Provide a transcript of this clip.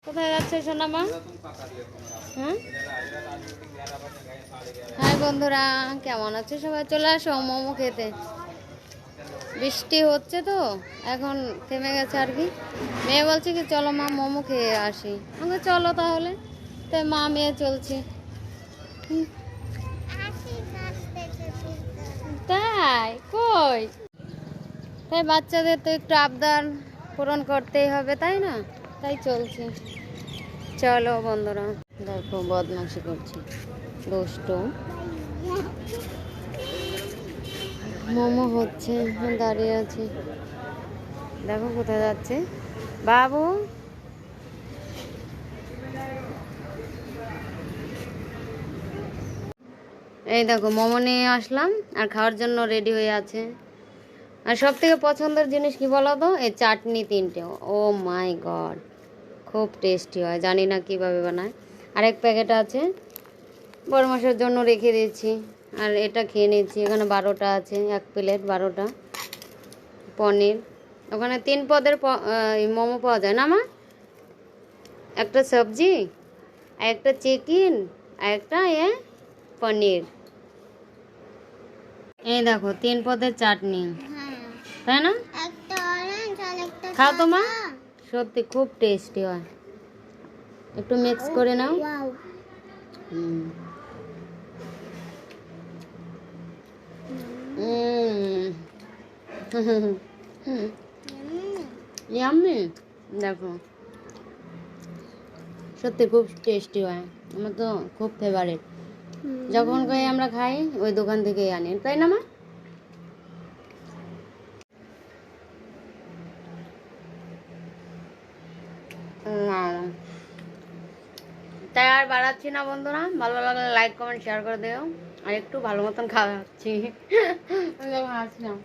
কোথায় যাচ্ছে সোনা মা? হ্যাঁ হাই বন্ধুরা, কেমন আছে সবাই? চলে আসো মোমো খেতে। বৃষ্টি হচ্ছে তো এখন থেমে গেছে আর কি। মেয়ে বলছে কি চলো মা মোমো খেয়ে আসি। আমাকে চলো তাহলে। তাই মা মেয়ে চলছি। তাই কই? তাই বাচ্চাদের তো একটু আবদার পূরণ করতেই হবে, তাই না? তাই চলছে। চলো বন্ধুরা, দেখো বদমাশি করছি দুষ্ট। মোমো হচ্ছে, দাঁড়িয়ে আছে। দেখো কোথায় যাচ্ছে বাবু। এই দেখো মোমো নিয়ে আসলাম আর খাওয়ার জন্য রেডি হয়ে আছে। আর সব থেকে পছন্দের জিনিস কি বলো তো? এই চাটনি তিনটে। ও মাই গড, খুব টেস্টি হয়, জানি না কিভাবে বানায়। আরেক প্যাকেট আছে, বড় মাসের জন্য রেখে দিয়েছি। আর এটা খেয়ে নিচ্ছি। এখানে 12টা আছে, এক প্লেট 12টা। পনির, ওখানে 3 পদের মোমো পাওয়া যায় না মা? একটা সবজি, আর একটা চিকেন, আর একটা পনির। এই দেখো 3 পদের চাটনি, তাই না? খাও তো মা, সত্যি খুব টেস্টি হয়। একটু মিক্স করে নাও। ইয়াম্মি, দেখো সত্যি খুব টেস্টি হয়। আমার তো খুব ফেভারিট। যখন খাই আমরা খাই ওই দোকান থেকেই আনি, তাই না মা? তাই আর বাড়াচ্ছি না বন্ধুরা, ভালো লাগলে লাইক কমেন্ট শেয়ার করে দিও। আর একটু ভালো মতন খাওয়াচ্ছি। হাসলাম।